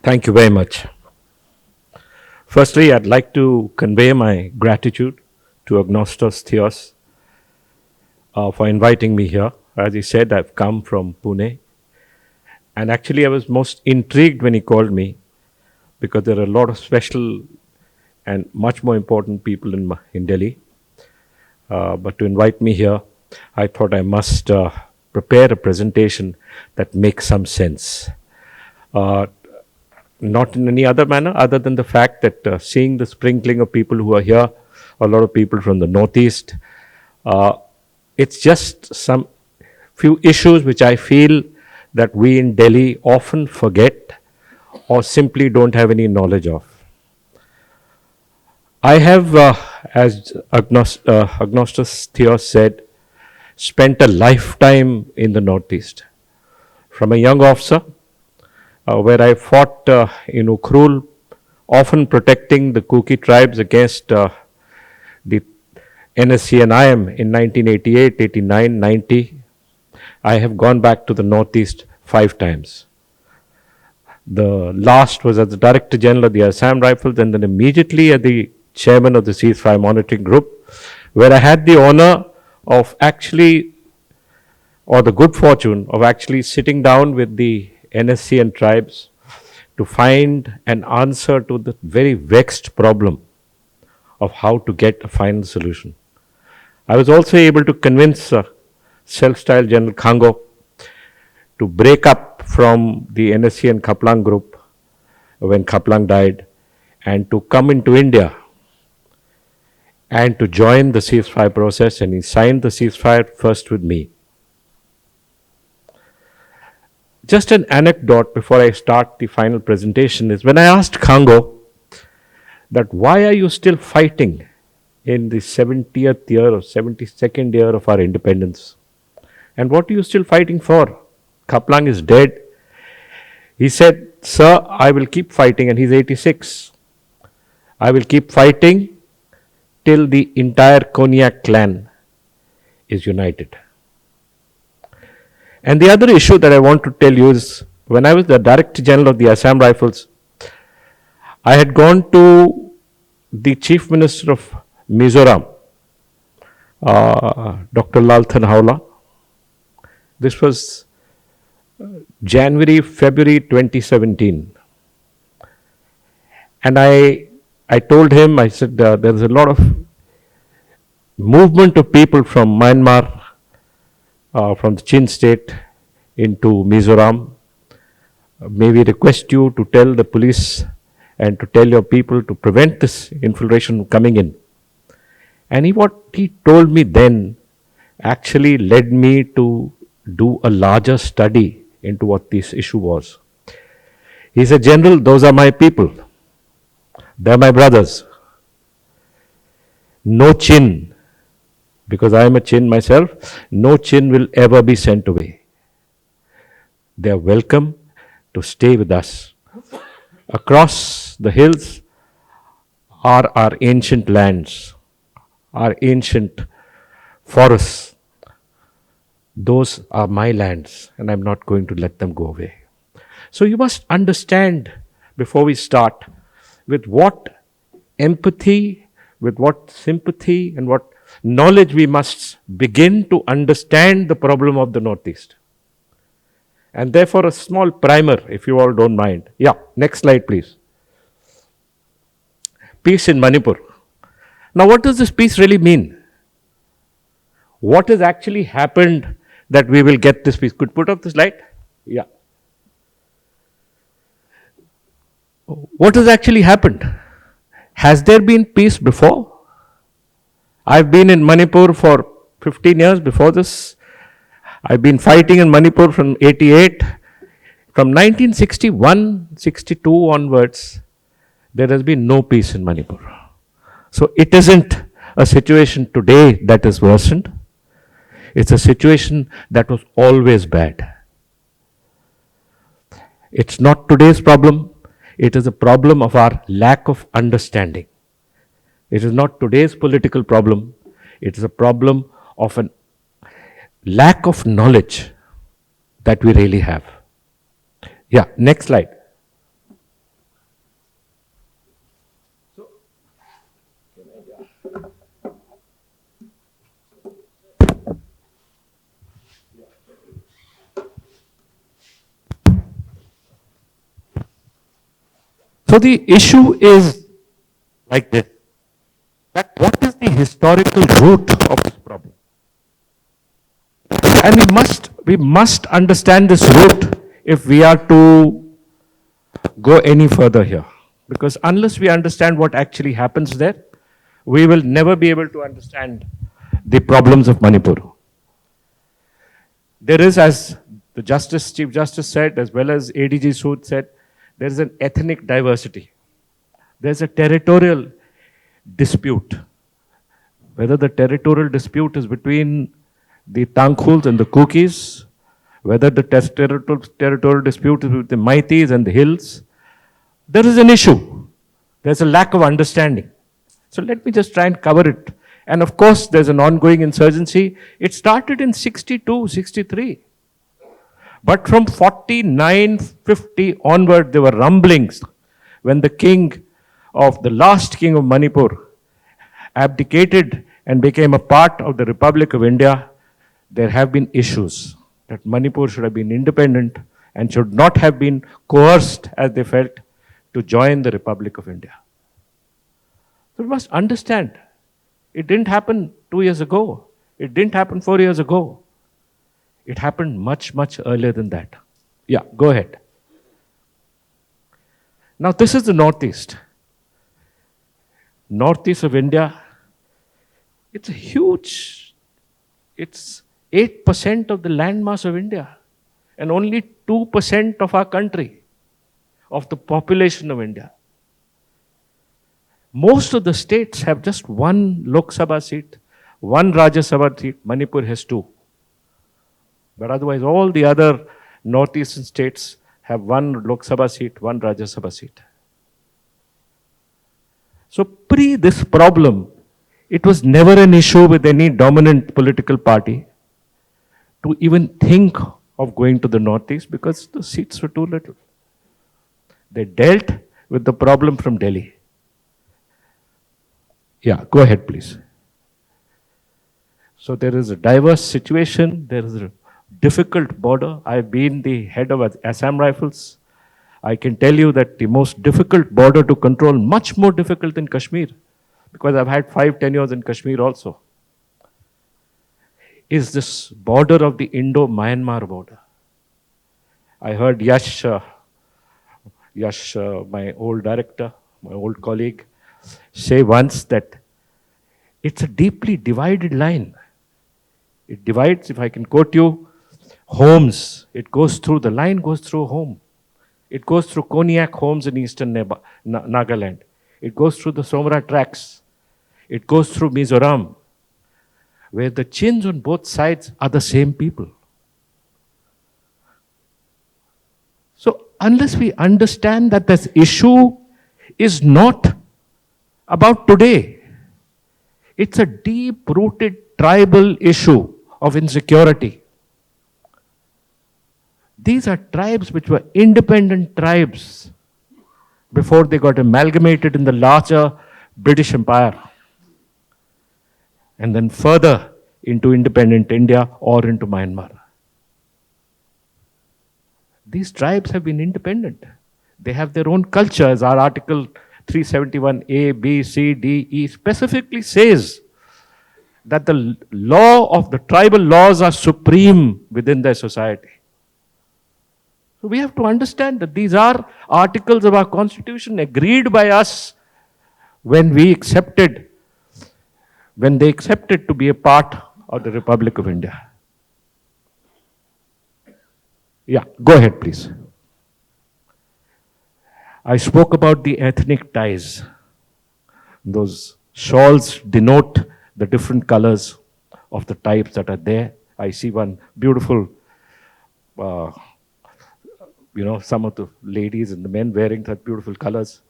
Thank you very much. Firstly, I'd like to convey my gratitude to Agnostos Theos for inviting me here. As he said, I've come from Pune. And actually, I was most intrigued when he called me because there are a lot of special and much more important people in Delhi. But to invite me here, I thought I must prepare a presentation that makes some sense. Not in any other manner other than the fact that seeing the sprinkling of people who are here, a lot of people from the Northeast, it's just some few issues which I feel that we in Delhi often forget or simply don't have any knowledge of. I have, as Agnostos Theos said, spent a lifetime in the Northeast. From a young officer, where I fought in Ukhrul, often protecting the Kuki tribes against the NSC and IM in 1988, 89, 90. I have gone back to the Northeast 5 times. The last was as the Director General of the Assam Rifles and then immediately as the Chairman of the Ceasefire Monitoring Group, where I had the honor of actually, or the good fortune of actually sitting down with the NSC and tribes to find an answer to the very vexed problem of how to get a final solution. I was also able to convince self-styled General Khango to break up from the NSC and Khaplang group when Khaplang died and to come into India and to join the ceasefire process, and he signed the ceasefire first with me. Just an anecdote before I start the final presentation is when I asked Khango that why are you still fighting in the 70th year or 72nd year of our independence? And what are you still fighting for? Khaplang is dead. He said, sir, I will keep fighting, and he's 86. I will keep fighting till the entire Konyak clan is united. And the other issue that I want to tell you is when I was the Director General of the Assam Rifles, I had gone to the Chief Minister of Mizoram, Dr. Lalthan Hawla. This was January, February 2017. And I told him, I said, there's a lot of movement of people from Myanmar, from the Chin state into Mizoram. May we request you to tell the police and to tell your people to prevent this infiltration from coming in. And what he told me then actually led me to do a larger study into what this issue was. He said, General, those are my people. They're my brothers. No Chin, because I am a Chin myself, no Chin will ever be sent away. They are welcome to stay with us. Across the hills are our ancient lands, our ancient forests. Those are my lands, and I'm not going to let them go away. So you must understand, before we start, with what empathy, with what sympathy, and what knowledge we must begin to understand the problem of the Northeast. And therefore a small primer, if you all don't mind. Yeah, next slide please. Peace in Manipur. Now what does this peace really mean? What has actually happened that we will get this peace? Could put up the slide? Yeah. What has actually happened? Has there been peace before? I've been in Manipur for 15 years before this. I've been fighting in Manipur from 88. From 1961, 62 onwards, there has been no peace in Manipur. So it isn't a situation today that is worsened. It's a situation that was always bad. It's not today's problem. It is a problem of our lack of understanding. It is not today's political problem. It is a problem of a lack of knowledge that we really have. Yeah, next slide. So the issue is like this, that what is the historical root of this problem? And we must understand this root if we are to go any further here. Because unless we understand what actually happens there, we will never be able to understand the problems of Manipur. There is, as the Chief Justice said, as well as ADG Sood said, there is an ethnic diversity. There's a territorial dispute. Whether the territorial dispute is between the Tangkhuls and the Kukis, whether the territorial dispute is with the Maitis and the hills, there is an issue. There's a lack of understanding. So let me just try and cover it. And of course, there's an ongoing insurgency. It started in 62, 63. But from 49, 50 onward, there were rumblings when the last king of Manipur abdicated and became a part of the Republic of India. There have been issues that Manipur should have been independent and should not have been coerced, as they felt, to join the Republic of India. So we must understand, it didn't happen 2 years ago. It didn't happen 4 years ago. It happened much, much earlier than that. Yeah, go ahead. Now this is the Northeast. Northeast of India, it's it's 8% of the landmass of India and only 2% of our country, of the population of India. Most of the states have just one Lok Sabha seat, one Rajya Sabha seat. Manipur has 2. But otherwise, all the other northeastern states have one Lok Sabha seat, one Rajya Sabha seat. So pre this problem, it was never an issue with any dominant political party to even think of going to the Northeast because the seats were too little. They dealt with the problem from Delhi. Yeah, go ahead, please. So there is a diverse situation. There is a difficult border. I've been the head of Assam Rifles. I can tell you that the most difficult border to control, much more difficult than Kashmir, because I've had 5 tenures in Kashmir also, is this border of the Indo-Myanmar border. I heard Yash, my old director, my old colleague, say once that it's a deeply divided line. It divides, if I can quote you, homes. It goes through, the line goes through a home. It goes through Konyak homes in eastern Nagaland. It goes through the Somra tracks. It goes through Mizoram, where the Chins on both sides are the same people. So unless we understand that this issue is not about today, it's a deep-rooted tribal issue of insecurity. These are tribes which were independent tribes before they got amalgamated in the larger British Empire, and then further into independent India or into Myanmar. These tribes have been independent. They have their own culture, as our Article 371A, B, C, D, E specifically says that the tribal laws are supreme within their society. So we have to understand that these are articles of our constitution agreed by us when they accepted to be a part of the Republic of India. Yeah, go ahead, please. I spoke about the ethnic ties. Those shawls denote the different colors of the types that are there. I see one beautiful, some of the ladies and the men wearing such beautiful colors.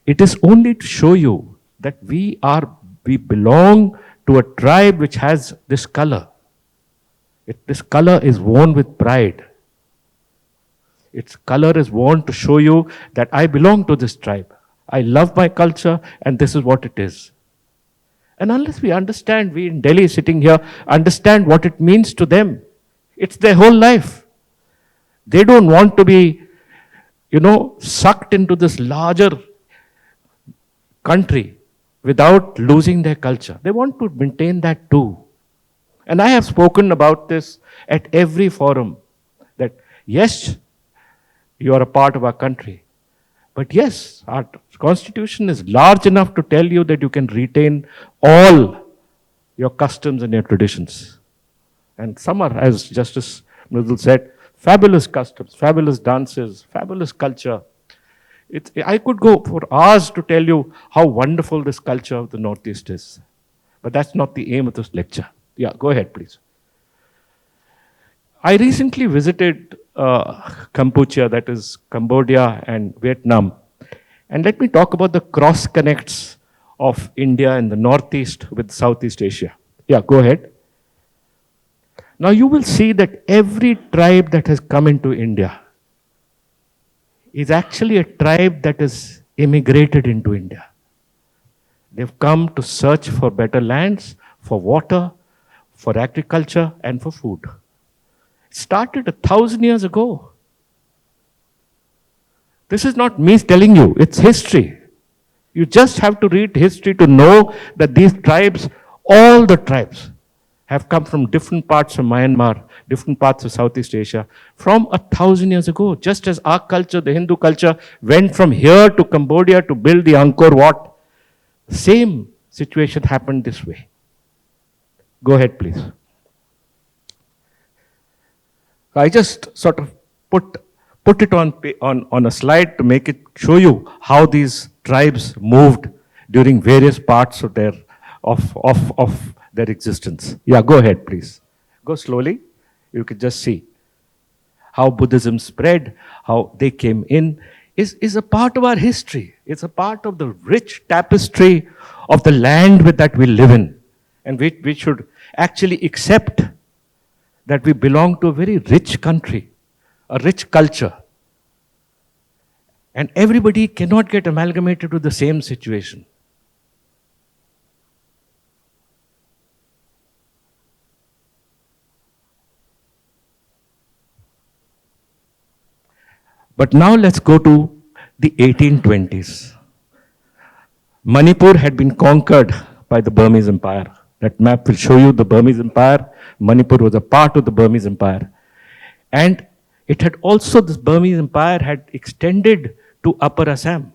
It is only to show you that we belong to a tribe which has this color. This color is worn with pride. Its color is worn to show you that I belong to this tribe. I love my culture and this is what it is. And unless we understand, we in Delhi sitting here, understand what it means to them, it's their whole life. They don't want to be sucked into this larger country without losing their culture. They want to maintain that too. And I have spoken about this at every forum, that yes, you are a part of our country, but yes, our constitution is large enough to tell you that you can retain all your customs and your traditions. And some are, as Justice Mridul said, fabulous customs, fabulous dances, fabulous culture. I could go for hours to tell you how wonderful this culture of the Northeast is. But that's not the aim of this lecture. Yeah, go ahead, please. I recently visited Kampuchea, that is Cambodia and Vietnam. And let me talk about the cross connects of India and the Northeast with Southeast Asia. Yeah, go ahead. Now you will see that every tribe that has come into India is actually a tribe that has immigrated into India. They've come to search for better lands, for water, for agriculture, and for food. It started 1,000 years ago. This is not me telling you, it's history. You just have to read history to know that these tribes, all the tribes, have come from different parts of Myanmar, different parts of Southeast Asia, from 1,000 years ago. Just as our culture, the Hindu culture, went from here to Cambodia to build the Angkor Wat, same situation happened this way. Go ahead, please. I just sort of put it on a slide to make it show you how these tribes moved during various parts of their existence. Yeah, go ahead, please. Go slowly. You can just see how Buddhism spread, how they came in, is a part of our history. It's a part of the rich tapestry of the land with that we live in. And we should actually accept that we belong to a very rich country, a rich culture. And everybody cannot get amalgamated with the same situation. But now let's go to the 1820s. Manipur had been conquered by the Burmese Empire. That map will show you the Burmese Empire. Manipur was a part of the Burmese Empire. And it had also, this Burmese Empire had extended to Upper Assam.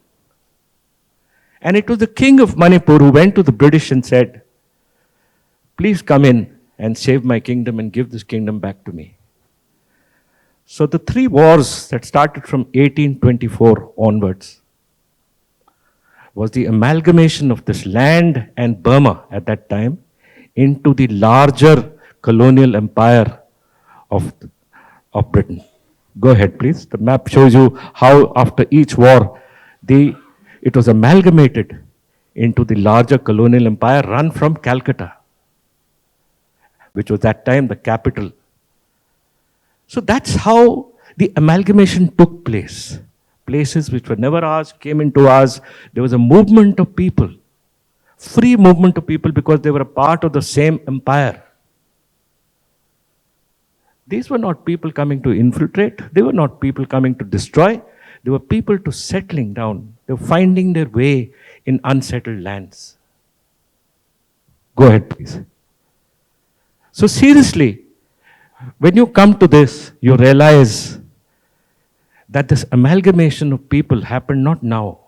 And it was the king of Manipur who went to the British and said, please come in and save my kingdom and give this kingdom back to me. So the three wars that started from 1824 onwards was the amalgamation of this land and Burma at that time into the larger colonial empire of Britain. Go ahead, please. The map shows you how after each war, it was amalgamated into the larger colonial empire run from Calcutta, which was that time the capital. So that's how the amalgamation took place. Places which were never ours came into ours. There was a movement of people, free movement of people, because they were a part of the same empire. These were not people coming to infiltrate. They were not people coming to destroy. They were people to settling down. They were finding their way in unsettled lands. Go ahead, please. So seriously, when you come to this, you realize that this amalgamation of people happened not now.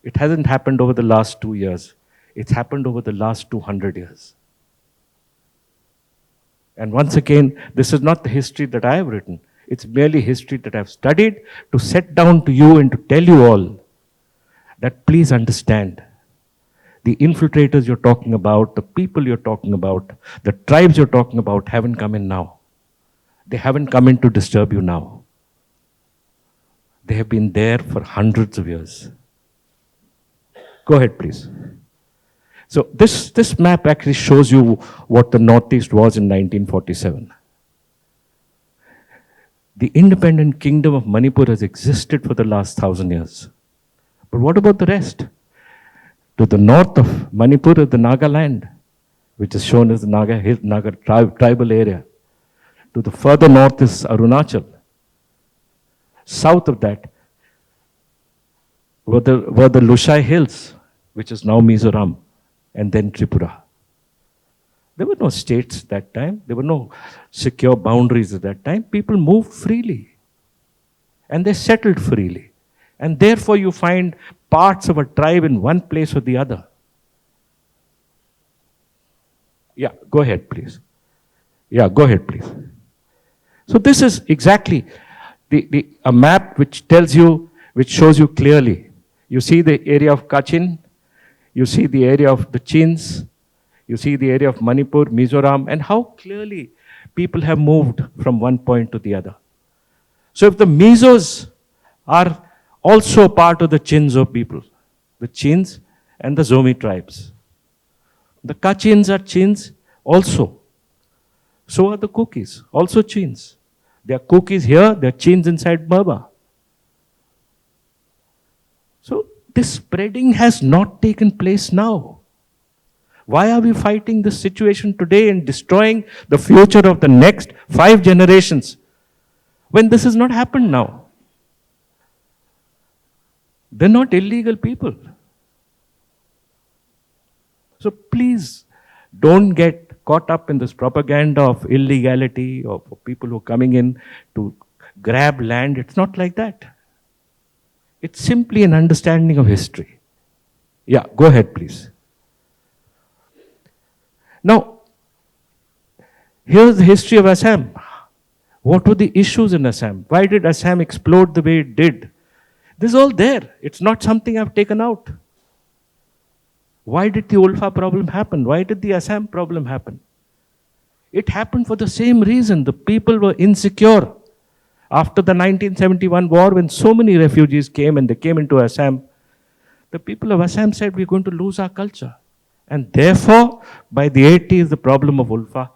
It hasn't happened over the last 2 years. It's happened over the last 200 years. And once again, this is not the history that I have written. It's merely history that I've studied to set down to you and to tell you all that please understand, the infiltrators you're talking about, the people you're talking about, the tribes you're talking about haven't come in now. They haven't come in to disturb you now. They have been there for hundreds of years. Go ahead, please. So this map actually shows you what the Northeast was in 1947. The independent kingdom of Manipur has existed for the last 1,000 years. But what about the rest? To the north of Manipur is the Nagaland, which is shown as the Naga tribal area. To the further north is Arunachal. South of that, were the Lushai Hills, which is now Mizoram, and then Tripura. There were no states at that time. There were no secure boundaries at that time. People moved freely. And they settled freely. And therefore you find parts of a tribe in one place or the other. Yeah, go ahead, please. Yeah, go ahead, please. So this is exactly a map which tells you, which shows you clearly. You see the area of Kachin, you see the area of the Chins, you see the area of Manipur, Mizoram, and how clearly people have moved from one point to the other. So if the Mizos are also part of the Chinzo people, the Chins and the Zomi tribes. The Kachins are Chins also. So are the Kukis, also Chins. There are Kukis here, there are Chins inside Burma. So this spreading has not taken place now. Why are we fighting this situation today and destroying the future of the next 5 generations when this has not happened now? They're not illegal people. So please don't get caught up in this propaganda of illegality or for people who are coming in to grab land. It's not like that. It's simply an understanding of history. Yeah, go ahead, please. Now, here's the history of Assam. What were the issues in Assam? Why did Assam explode the way it did? This is all there. It's not something I've taken out. Why did the Ulfa problem happen? Why did the Assam problem happen? It happened for the same reason. The people were insecure. After the 1971 war, when so many refugees came and they came into Assam, the people of Assam said, we're going to lose our culture. And therefore, by the 80s, the problem of Ulfa,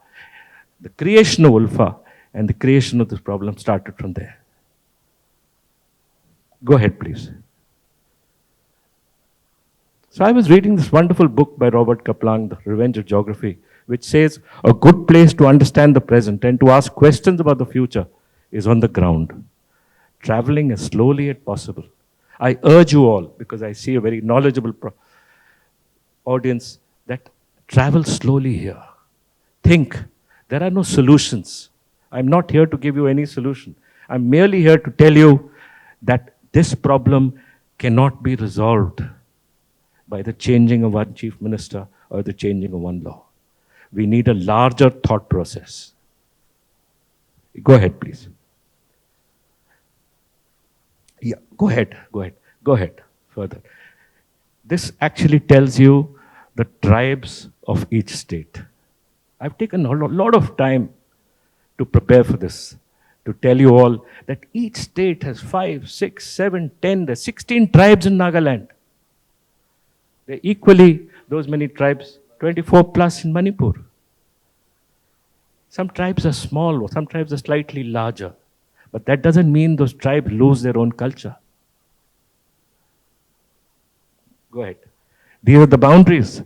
the creation of Ulfa and the creation of this problem started from there. Go ahead, please. So I was reading this wonderful book by Robert Kaplan, The Revenge of Geography, which says a good place to understand the present and to ask questions about the future is on the ground, traveling as slowly as possible. I urge you all, because I see a very knowledgeable audience, that travel slowly here. Think, there are no solutions. I'm not here to give you any solution. I'm merely here to tell you that this problem cannot be resolved by the changing of one chief minister or the changing of one law. We need a larger thought process. Go ahead, please. Yeah, go ahead, further. This actually tells you the tribes of each state. I've taken a lot of time to prepare for this, to tell you all that each state has 5, 6, 7, 10, there's 16 tribes in Nagaland. There are equally those many tribes, 24 plus in Manipur. Some tribes are small, or some tribes are slightly larger. But that doesn't mean those tribes lose their own culture. Go ahead. These are the boundaries.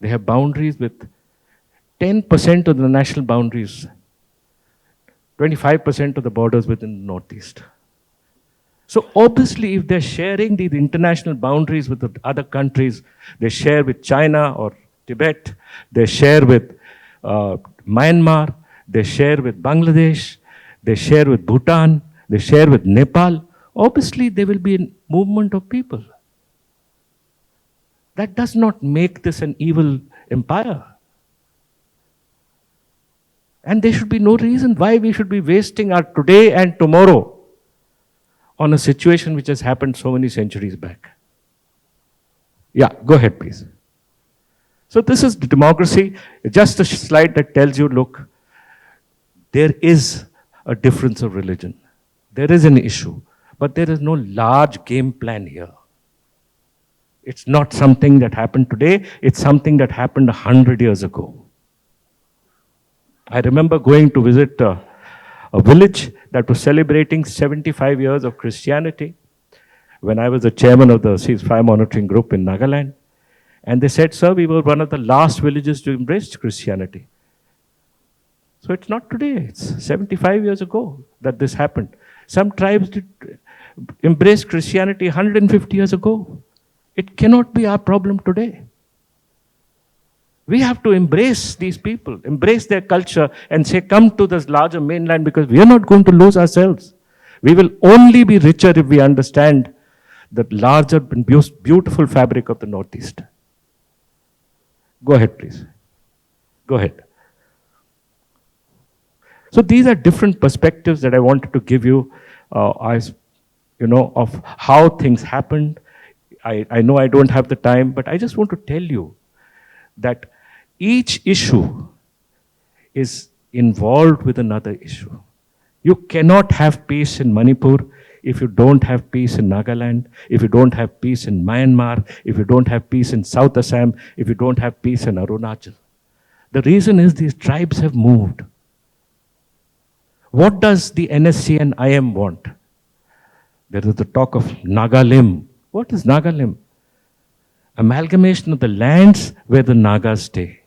They have boundaries with 10% of the national boundaries, 25% of the borders within the Northeast. So obviously, if they're sharing these international boundaries with the other countries, they share with China or Tibet, they share with Myanmar, they share with Bangladesh, they share with Bhutan, they share with Nepal, obviously there will be a movement of people. That does not make this an evil empire. And there should be no reason why we should be wasting our today and tomorrow on a situation which has happened so many centuries back. Yeah, go ahead, please. So this is the democracy, just a slide that tells you, look, there is a difference of religion. There is an issue, but there is no large game plan here. It's not something that happened today, it's something that happened 100 years ago. I remember going to visit a village that was celebrating 75 years of Christianity when I was the chairman of the ceasefire monitoring group in Nagaland. And they said, sir, we were one of the last villages to embrace Christianity. So it's not today, it's 75 years ago that this happened. Some tribes embraced Christianity 150 years ago. It cannot be our problem today. We have to embrace these people, embrace their culture, and say, come to this larger mainland, because we are not going to lose ourselves. We will only be richer if we understand the larger and beautiful fabric of the Northeast. Go ahead, please. Go ahead. So these are different perspectives that I wanted to give you, of how things happened. I know I don't have the time, but I just want to tell you that each issue is involved with another issue. You cannot have peace in Manipur if you don't have peace in Nagaland, if you don't have peace in Myanmar, if you don't have peace in South Assam, if you don't have peace in Arunachal. The reason is these tribes have moved. What does the NSC and IM want? There is the talk of Nagalim. What is Nagalim? Amalgamation of the lands where the Nagas stay.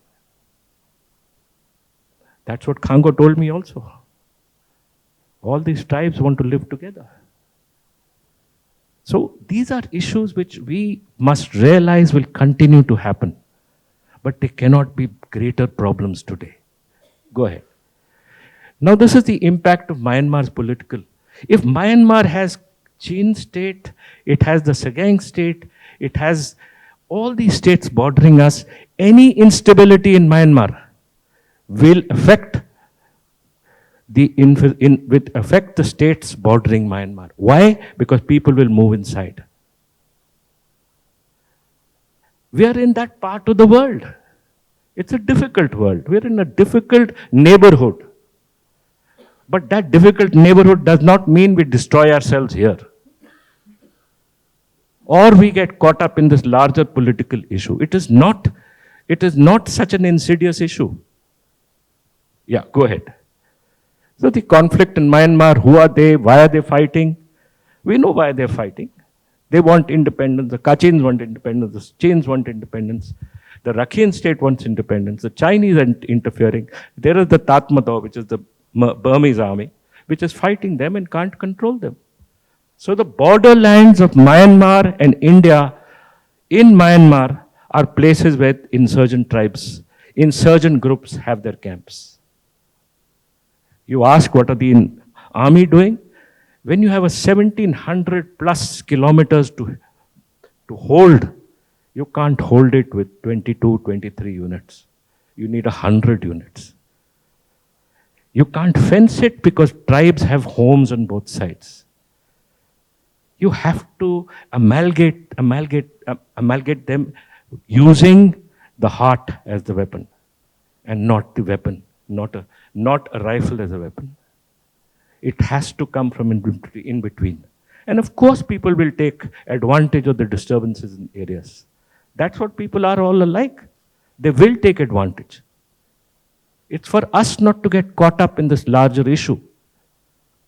That's what Khango told me also. All these tribes want to live together. So these are issues which we must realize will continue to happen. But they cannot be greater problems today. Go ahead. Now this is the impact of Myanmar's political. If Myanmar has Chin state, it has the Sagaing state, it has all these states bordering us, any instability in Myanmar will affect the states bordering Myanmar. Why? Because people will move inside. We are in that part of the world. It's a difficult world. We are in a difficult neighborhood. But that difficult neighborhood does not mean we destroy ourselves here. Or we get caught up in this larger political issue. It is not such an insidious issue. Yeah, go ahead. So the conflict in Myanmar, who are they? Why are they fighting? We know why they're fighting. They want independence. The Kachins want independence. The Chins want independence. The Rakhine state wants independence. The Chinese are interfering. There is the Tatmadaw, which is the Burmese army, which is fighting them and can't control them. So the borderlands of Myanmar and India in Myanmar are places where insurgent tribes, insurgent groups have their camps. You ask, what are the army doing? When you have a 1700 plus kilometers to hold, you can't hold it with 22, 23 units. You need 100 units. You can't fence it because tribes have homes on both sides. You have to amalgate them using the heart as the weapon and not the weapon, not a rifle as a weapon. It has to come from in between. And of course, people will take advantage of the disturbances in areas. That's what people are all alike. They will take advantage. It's for us not to get caught up in this larger issue.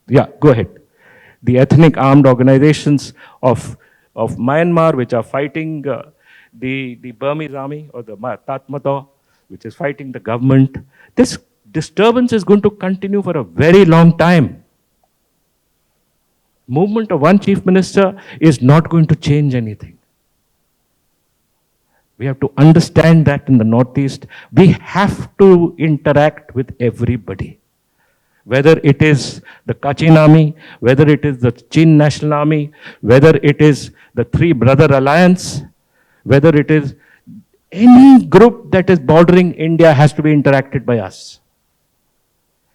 Yeah, go ahead. The ethnic armed organizations of Myanmar, which are fighting the Burmese army, or the Tatmadaw, which is fighting the government. This disturbance is going to continue for a very long time. Movement of one chief minister is not going to change anything. We have to understand that in the Northeast, we have to interact with everybody. Whether it is the Kachin army, whether it is the Chin National Army, whether it is the Three Brother Alliance, whether it is any group that is bordering India has to be interacted by us.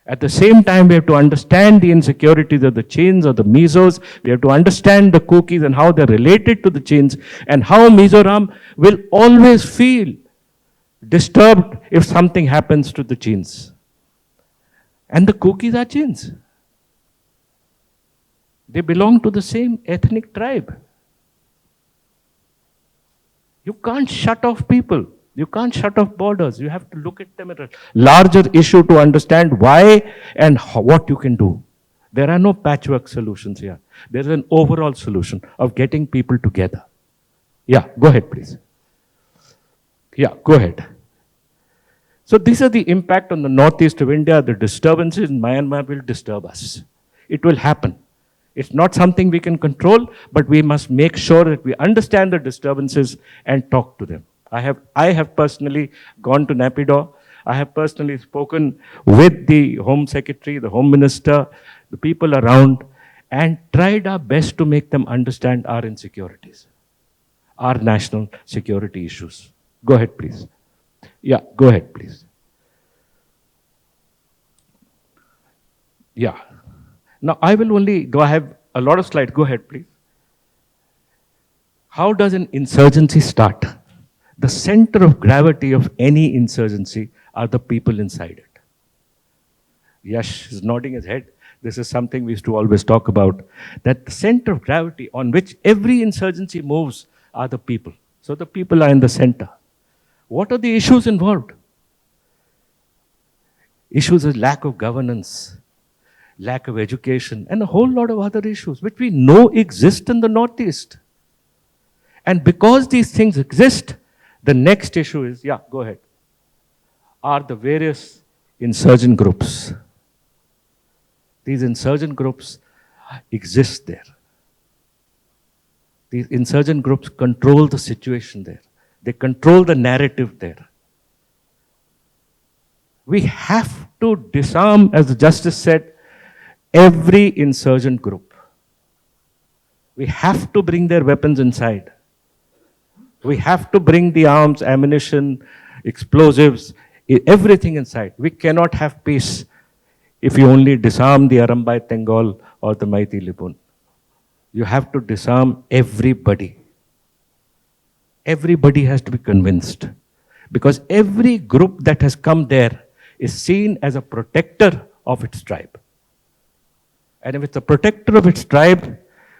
At the same time, we have to understand the insecurities of the Chins or the Mizos. We have to understand the Kukis and how they're related to the Chins, and how Mizoram will always feel disturbed if something happens to the Chins. And the Kukis are Chins. They belong to the same ethnic tribe. You can't shut off people. You can't shut off borders. You have to look at them as a larger issue to understand why and what you can do. There are no patchwork solutions here. There is an overall solution of getting people together. Yeah, go ahead, please. Yeah, go ahead. So these are the impact on the northeast of India. The disturbances in Myanmar will disturb us. It will happen. It's not something we can control, but we must make sure that we understand the disturbances and talk to them. I have personally gone to Naypyidaw. I have personally spoken with the Home Secretary, the Home Minister, the people around, and tried our best to make them understand our insecurities, our national security issues. Go ahead, please. Yeah, go ahead, please. Yeah. Now, I will only, do I have a lot of slides? Go ahead, please. How does an insurgency start? The center of gravity of any insurgency are the people inside it. Yash is nodding his head. This is something we used to always talk about, that the center of gravity on which every insurgency moves are the people. So the people are in the center. What are the issues involved? Issues is lack of governance, lack of education, and a whole lot of other issues which we know exist in the Northeast. And because these things exist, the next issue is, yeah, go ahead, are the various insurgent groups. These insurgent groups exist there. These insurgent groups control the situation there. They control the narrative there. We have to disarm, as the Justice said, every insurgent group. We have to bring their weapons inside. We have to bring the arms, ammunition, explosives, everything inside. We cannot have peace if you only disarm the Arambai Tengol or the Maiti Lipun. You have to disarm everybody. Everybody has to be convinced. Because every group that has come there is seen as a protector of its tribe. And if it's a protector of its tribe,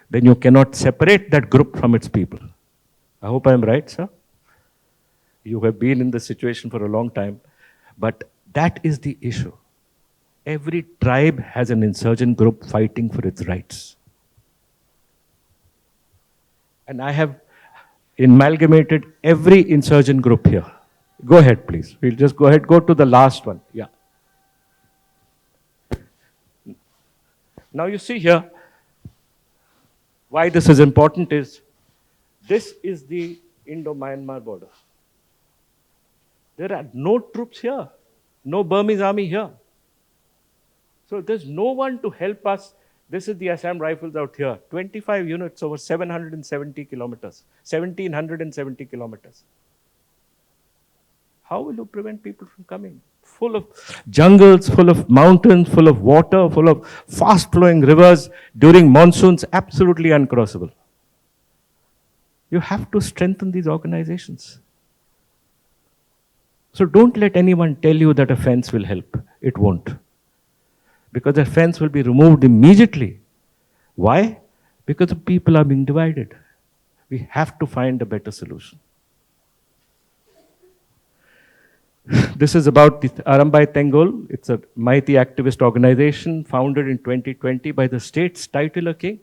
then you cannot separate that group from its people. I hope I'm right, sir. You have been in this situation for a long time. But that is the issue. Every tribe has an insurgent group fighting for its rights. And I have amalgamated every insurgent group here. Go ahead, please. We'll just go ahead, go to the last one. Yeah. Now you see here, why this is important is, this is the Indo-Myanmar border. There are no troops here, no Burmese army here. So there's no one to help us. This is the Assam Rifles out here, 25 units over 770 kilometers, 1770 kilometers. How will you prevent people from coming? Full of jungles, full of mountains, full of water, full of fast-flowing rivers, during monsoons, absolutely uncrossable. You have to strengthen these organizations. So don't let anyone tell you that a fence will help. It won't. Because the fence will be removed immediately. Why? Because the people are being divided. We have to find a better solution. This is about the Arambai Tengol. It's a Maiti activist organization founded in 2020 by the state's titular king.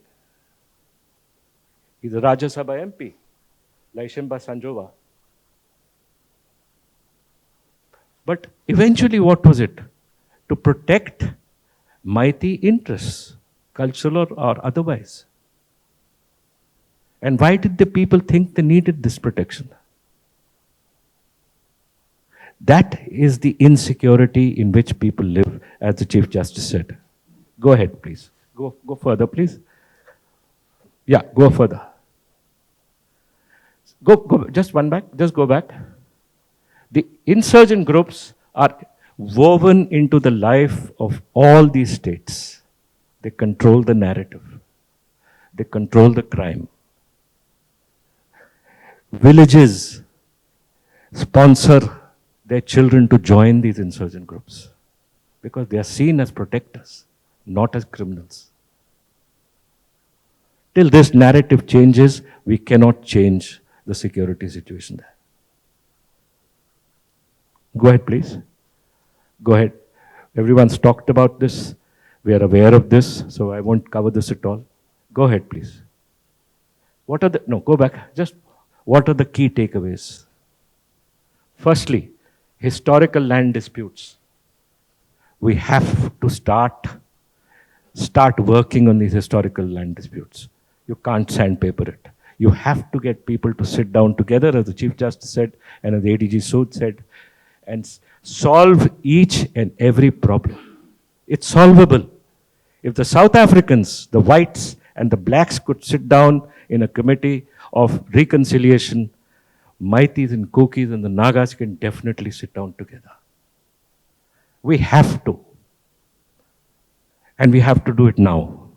He's a Rajya Sabha MP, Laishemba Sanjova. But eventually what was it? To protect Maiti interests, cultural or otherwise. And why did the people think they needed this protection? That is the insecurity in which people live, as the Chief Justice said. Go ahead, please. Go further, please. Yeah, go further. Go, just one back, just go back. The insurgent groups are woven into the life of all these states. They control the narrative. They control the crime. Villages sponsor their children to join these insurgent groups because they are seen as protectors, not as criminals. Till this narrative changes, we cannot change the security situation there. Go ahead, please. Go ahead. Everyone's talked about this. We are aware of this, so I won't cover this at all. Go ahead, please. What are the, no, go back. Just what are the key takeaways? Firstly, historical land disputes. We have to start start working on these historical land disputes. You can't sandpaper it. You have to get people to sit down together, as the Chief Justice said, and as the ADG Sood said, and solve each and every problem. It's solvable. If the South Africans, the whites and the blacks could sit down in a committee of reconciliation, Maitis and Kukis and the Nagas can definitely sit down together. We have to. And we have to do it now.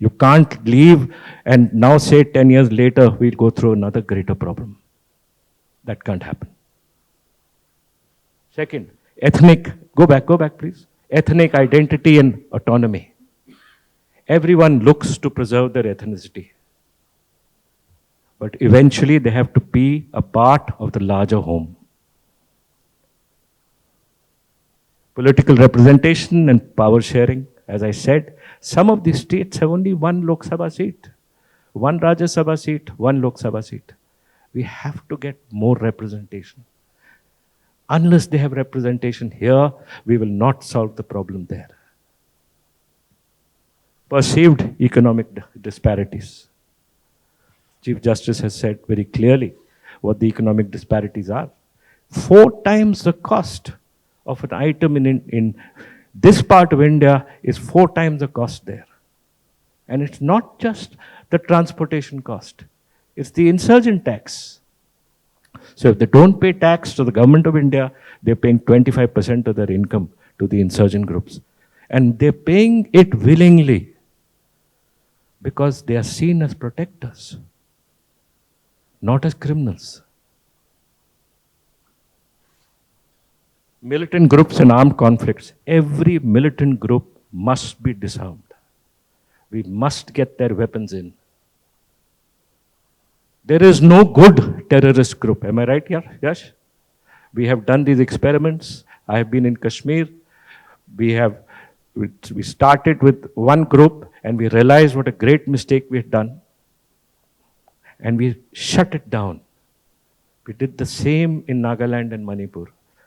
You can't leave and now say 10 years later we'll go through another greater problem. That can't happen. Second, ethnic, go back please. Ethnic identity and autonomy. Everyone looks to preserve their ethnicity. But eventually they have to be a part of the larger home. Political representation and power sharing. As I said, some of these states have only one Lok Sabha seat, one Rajya Sabha seat, one Lok Sabha seat. We have to get more representation. Unless they have representation here, we will not solve the problem there. Perceived economic disparities. Chief Justice has said very clearly what the economic disparities are. 4 times the cost of an item in this part of India is 4 times the cost there. And it's not just the transportation cost. It's the insurgent tax. So if they don't pay tax to the government of India, they're paying 25% of their income to the insurgent groups. And they're paying it willingly because they are seen as protectors, not as criminals. Militant groups and armed conflicts. Every militant group must be disarmed. We must get their weapons in. There is no good terrorist group. Am I right here, Yash? We have done these experiments. I have been in Kashmir. We started with one group and we realized what a great mistake we had done. And we shut it down. We did the same in Nagaland and Manipur.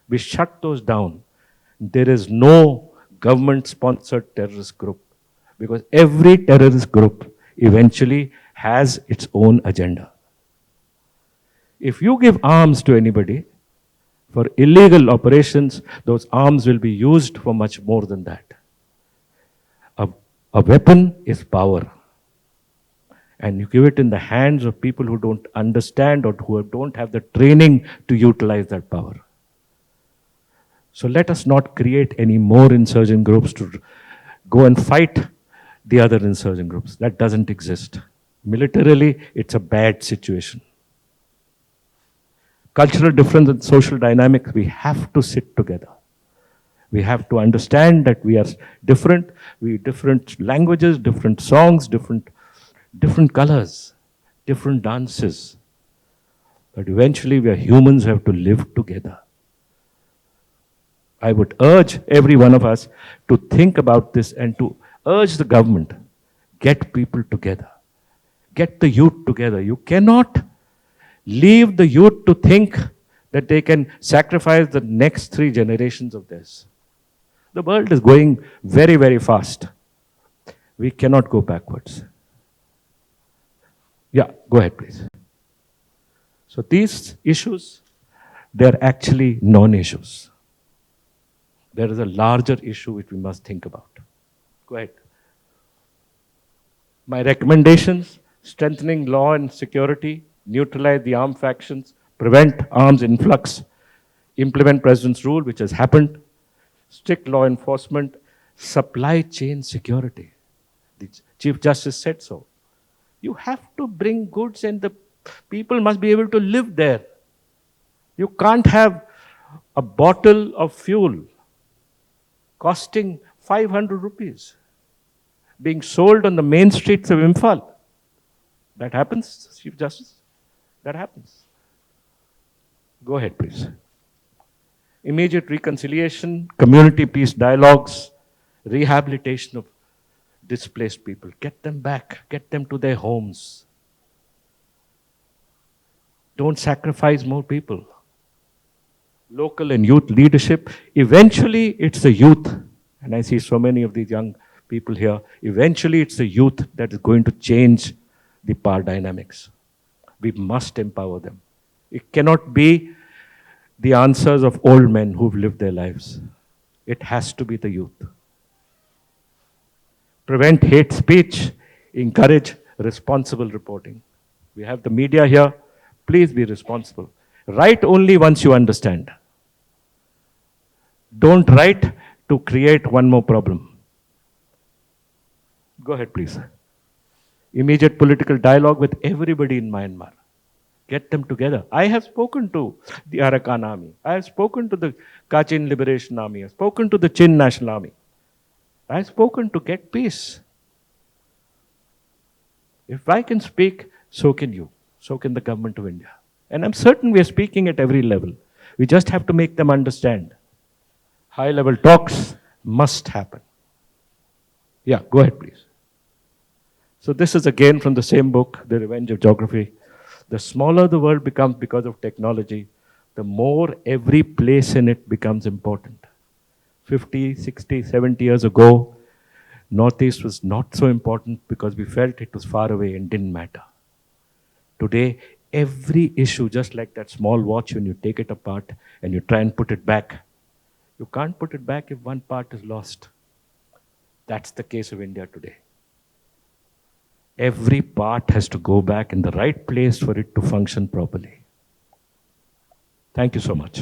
We shut those down. There is no government-sponsored terrorist group because every terrorist group eventually has its own agenda. If you give arms to anybody for illegal operations, those arms will be used for much more than that. A weapon is power. And you give it in the hands of people who don't understand or who don't have the training to utilize that power. So let us not create any more insurgent groups to go and fight the other insurgent groups. That doesn't exist. Militarily, it's a bad situation. Cultural difference and social dynamics, we have to sit together. We have to understand that we are different. We have different languages, different songs, different colors, different dances. But eventually we are humans who have to live together. I would urge every one of us to think about this and to urge the government, get people together. Get the youth together. You cannot leave the youth to think that they can sacrifice the next 3 generations of theirs. The world is going very, very fast. We cannot go backwards. Yeah, go ahead, please. So these issues, they're actually non-issues. There is a larger issue which we must think about. Go ahead. My recommendations: strengthening law and security, neutralize the armed factions, prevent arms influx, implement President's rule, which has happened, strict law enforcement, supply chain security. The Chief Justice said so. You have to bring goods and the people must be able to live there. You can't have a bottle of fuel costing 500 rupees being sold on the main streets of Imphal. That happens, Chief Justice? That happens. Go ahead, please. Immediate reconciliation, community peace dialogues, rehabilitation of displaced people. Get them back. Get them to their homes. Don't sacrifice more people. Local and youth leadership. Eventually, it's the youth. And I see so many of these young people here. Eventually, it's the youth that is going to change the power dynamics. We must empower them. It cannot be the answers of old men who've lived their lives. It has to be the youth. Prevent hate speech, encourage responsible reporting. We have the media here. Please be responsible. Write only once you understand. Don't write to create one more problem. Go ahead, please. Immediate political dialogue with everybody in Myanmar. Get them together. I have spoken to the Arakan Army. I have spoken to the Kachin Liberation Army. I have spoken to the Chin National Army. I have spoken to get peace. If I can speak, so can you. So can the government of India. And I'm certain we are speaking at every level. We just have to make them understand. High-level talks must happen. Yeah, go ahead, please. So this is again from the same book, The Revenge of Geography. The smaller the world becomes because of technology, the more every place in it becomes important. 50, 60, 70 years ago, Northeast was not so important because we felt it was far away and didn't matter. Today, every issue, just like that small watch, when you take it apart and you try and put it back, you can't put it back if one part is lost. That's the case of India today. Every part has to go back in the right place for it to function properly. Thank you so much.